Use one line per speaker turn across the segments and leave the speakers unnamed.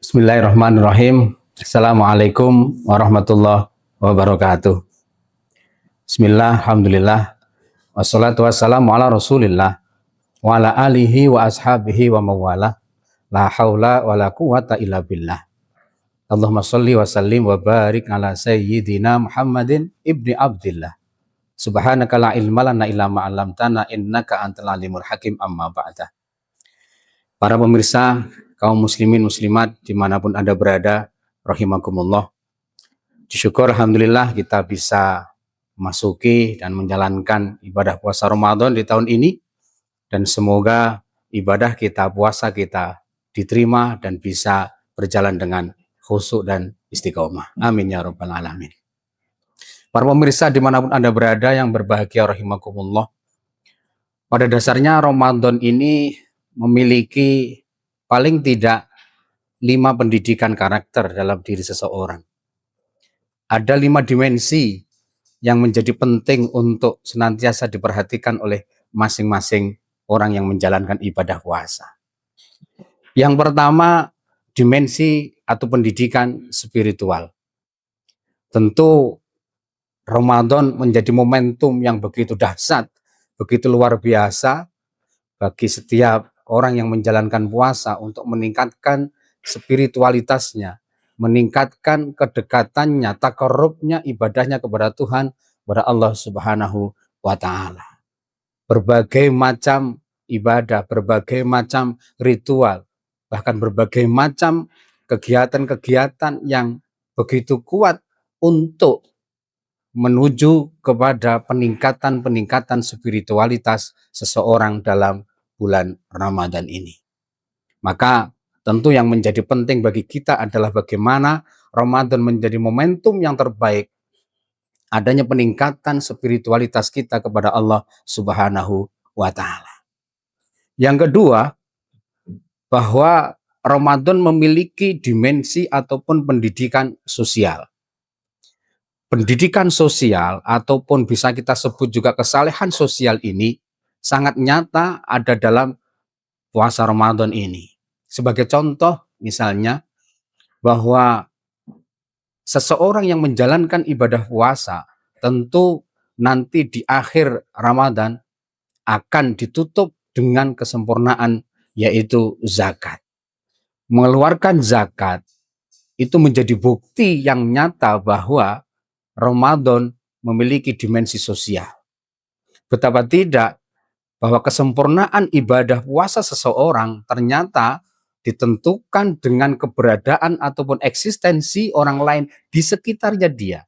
Bismillahirrahmanirrahim. Assalamualaikum warahmatullahi wabarakatuh. Bismillah, alhamdulillah, wassalatu wassalamu ala rasulillah, wa ala alihi wa ashabihi wa mawala, la hawla wa la quwata illa billah. Allahumma salli wa sallim wa barik ala sayyidina Muhammadin ibni Abdillah. Subhanaka la ilma lana illa ma'alamtana innaka antal alimul hakim, amma ba'da. Para pemirsa, kaum muslimin muslimat dimanapun Anda berada, rahimakumullah. Syukur alhamdulillah kita bisa masuki dan menjalankan ibadah puasa Ramadan di tahun ini, dan semoga ibadah kita, puasa kita diterima dan bisa berjalan dengan khusyuk dan istiqomah. Amin ya rabbal alamin. Para pemirsa dimanapun Anda berada yang berbahagia, rahimakumullah. Pada dasarnya Ramadan ini memiliki paling tidak 5 pendidikan karakter dalam diri seseorang. Ada 5 dimensi yang menjadi penting untuk senantiasa diperhatikan oleh masing-masing orang yang menjalankan ibadah puasa. Yang pertama, dimensi atau pendidikan spiritual. Tentu Ramadan menjadi momentum yang begitu dahsyat, begitu luar biasa bagi setiap orang yang menjalankan puasa untuk meningkatkan spiritualitasnya, meningkatkan kedekatannya, takarrubnya, ibadahnya kepada Tuhan, kepada Allah Subhanahu wa Ta'ala. Berbagai macam ibadah, berbagai macam ritual, bahkan berbagai macam kegiatan-kegiatan yang begitu kuat untuk menuju kepada peningkatan spiritualitas seseorang dalam bulan Ramadan ini. Maka tentu yang menjadi penting bagi kita adalah bagaimana Ramadan menjadi momentum yang terbaik adanya peningkatan spiritualitas kita kepada Allah Subhanahu wa Ta'ala. Yang kedua, bahwa Ramadan memiliki dimensi ataupun pendidikan sosial. Pendidikan sosial ataupun bisa kita sebut juga kesalehan sosial ini sangat nyata ada dalam puasa Ramadan ini. Sebagai contoh misalnya bahwa seseorang yang menjalankan ibadah puasa tentu nanti di akhir Ramadan akan ditutup dengan kesempurnaan, yaitu zakat. Mengeluarkan zakat itu menjadi bukti yang nyata bahwa Ramadan memiliki dimensi sosial. Betapa tidak bahwa kesempurnaan ibadah puasa seseorang ternyata ditentukan dengan keberadaan ataupun eksistensi orang lain di sekitarnya dia.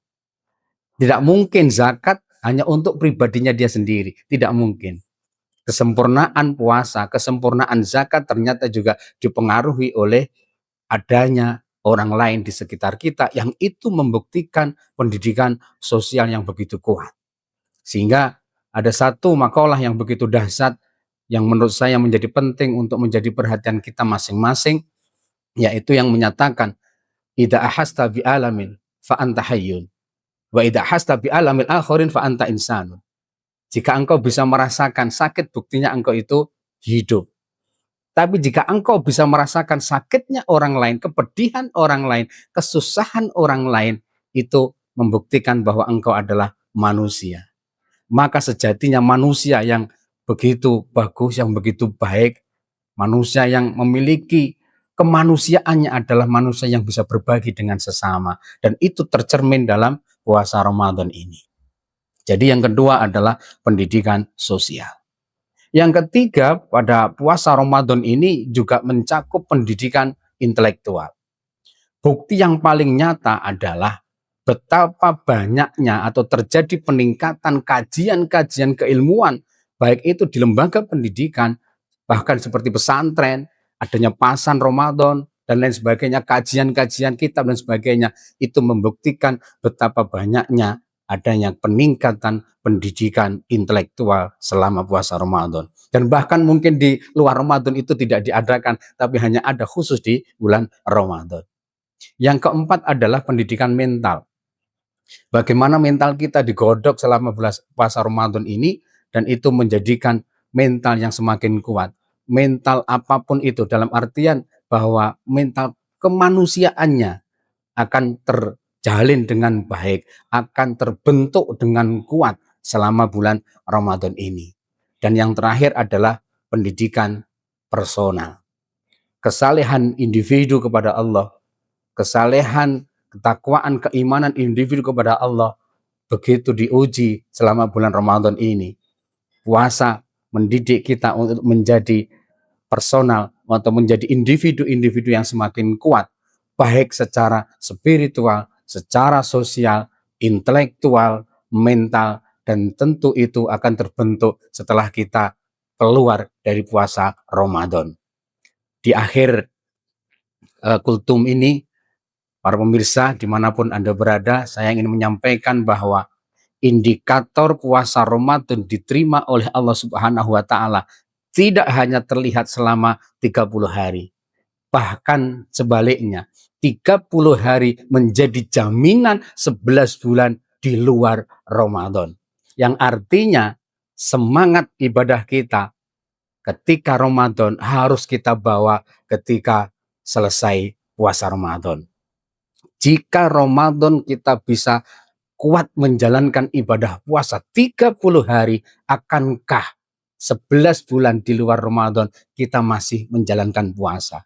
Tidak mungkin zakat hanya untuk pribadinya dia sendiri, tidak mungkin. Kesempurnaan puasa, kesempurnaan zakat ternyata juga dipengaruhi oleh adanya orang lain di sekitar kita, yang itu membuktikan pendidikan sosial yang begitu kuat. Sehingga ada satu makalah yang begitu dahsyat yang menurut saya menjadi penting untuk menjadi perhatian kita masing-masing, yaitu yang menyatakan idza ahasta bi alamin fa anta hayyun wa idza ahasta bi alamil akharin fa anta insanun. Jika engkau bisa merasakan sakit, buktinya engkau itu hidup. Tapi jika engkau bisa merasakan sakitnya orang lain, kepedihan orang lain, kesusahan orang lain, itu membuktikan bahwa engkau adalah manusia. Maka sejatinya manusia yang begitu bagus, yang begitu baik, manusia yang memiliki kemanusiaannya adalah manusia yang bisa berbagi dengan sesama. Dan itu tercermin dalam puasa Ramadan ini. Jadi yang kedua adalah pendidikan sosial. Yang ketiga, pada puasa Ramadan ini juga mencakup pendidikan intelektual. Bukti yang paling nyata adalah betapa banyaknya atau terjadi peningkatan kajian-kajian keilmuan, baik itu di lembaga pendidikan, bahkan seperti pesantren, adanya pasan Ramadan, dan lain sebagainya, kajian-kajian kitab dan sebagainya, itu membuktikan betapa banyaknya adanya peningkatan pendidikan intelektual selama puasa Ramadan. Dan bahkan mungkin di luar Ramadan itu tidak diadakan, tapi hanya ada khusus di bulan Ramadan. Yang keempat adalah pendidikan mental. Bagaimana mental kita digodok selama puasa Ramadan ini, dan itu menjadikan mental yang semakin kuat. Mental apapun itu, dalam artian bahwa mental kemanusiaannya akan terjalin dengan baik, akan terbentuk dengan kuat selama bulan Ramadan ini. Dan yang terakhir adalah pendidikan personal. Kesalehan individu kepada Allah, kesalehan, ketakwaan, keimanan individu kepada Allah begitu diuji selama bulan Ramadan ini. Puasa mendidik kita untuk menjadi personal atau menjadi individu-individu yang semakin kuat, baik secara spiritual, secara sosial, intelektual, mental, dan tentu itu akan terbentuk setelah kita keluar dari puasa Ramadan. Di akhir kultum ini, para pemirsa dimanapun Anda berada, saya ingin menyampaikan bahwa indikator puasa Ramadan diterima oleh Allah Subhanahu wa Ta'ala tidak hanya terlihat selama 30 hari, bahkan sebaliknya 30 hari menjadi jaminan 11 bulan di luar Ramadan, yang artinya semangat ibadah kita ketika Ramadan harus kita bawa ketika selesai puasa Ramadan. Jika Ramadan kita bisa kuat menjalankan ibadah puasa 30 hari, akankah 11 bulan di luar Ramadan kita masih menjalankan puasa?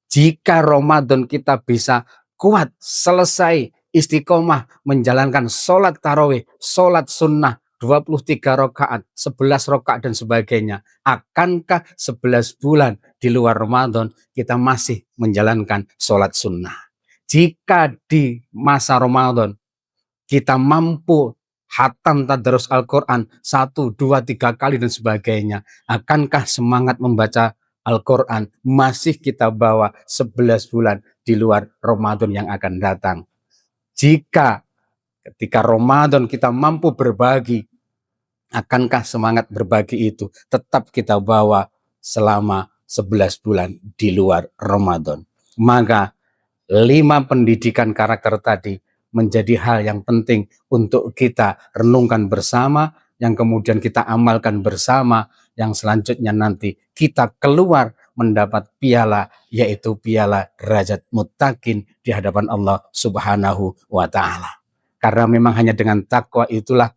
Jika Ramadan kita bisa kuat selesai istiqomah menjalankan sholat tarawih, sholat sunnah 23 rakaat, 11 rakaat dan sebagainya, akankah 11 bulan di luar Ramadan kita masih menjalankan sholat sunnah? Jika di masa Ramadan kita mampu hatam tadarus Al-Quran 1, 2, 3 kali dan sebagainya, akankah semangat membaca Al-Quran masih kita bawa 11 bulan di luar Ramadan yang akan datang? Jika ketika Ramadan kita mampu berbagi, akankah semangat berbagi itu tetap kita bawa selama 11 bulan di luar Ramadan? Maka 5 pendidikan karakter tadi menjadi hal yang penting untuk kita renungkan bersama, yang kemudian kita amalkan bersama, yang selanjutnya nanti kita keluar mendapat piala, yaitu piala derajat muttaqin di hadapan Allah Subhanahu wa Ta'ala. Karena memang hanya dengan takwa itulah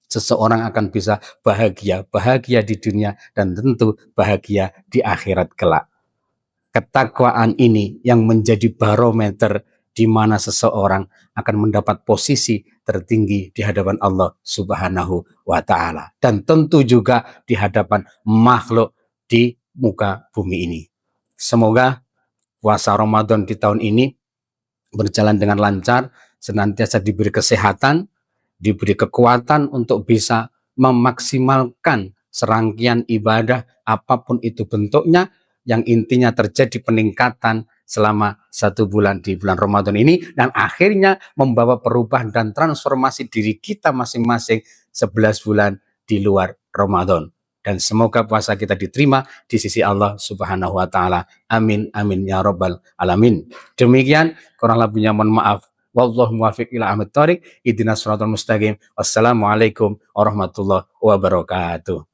seseorang akan bisa bahagia di dunia dan tentu bahagia di akhirat kelak. Ketakwaan ini yang menjadi barometer di mana seseorang akan mendapat posisi tertinggi di hadapan Allah Subhanahu wa Ta'ala, dan tentu juga di hadapan makhluk di muka bumi ini. Semoga puasa Ramadan di tahun ini berjalan dengan lancar, senantiasa diberi kesehatan, diberi kekuatan untuk bisa memaksimalkan serangkaian ibadah apapun itu bentuknya, yang intinya terjadi peningkatan selama 1 bulan di bulan Ramadan ini, dan akhirnya membawa perubahan dan transformasi diri kita masing-masing 11 bulan di luar Ramadan. Dan semoga puasa kita diterima di sisi Allah Subhanahu wa Ta'ala. Amin, amin ya rabbal alamin. Demikian, kurang lebihnya mohon maaf. Wallahu muwaffiq ila ahmad thoriq. Ihdinas siratal mustaqim. Wassalamualaikum warahmatullahi wabarakatuh.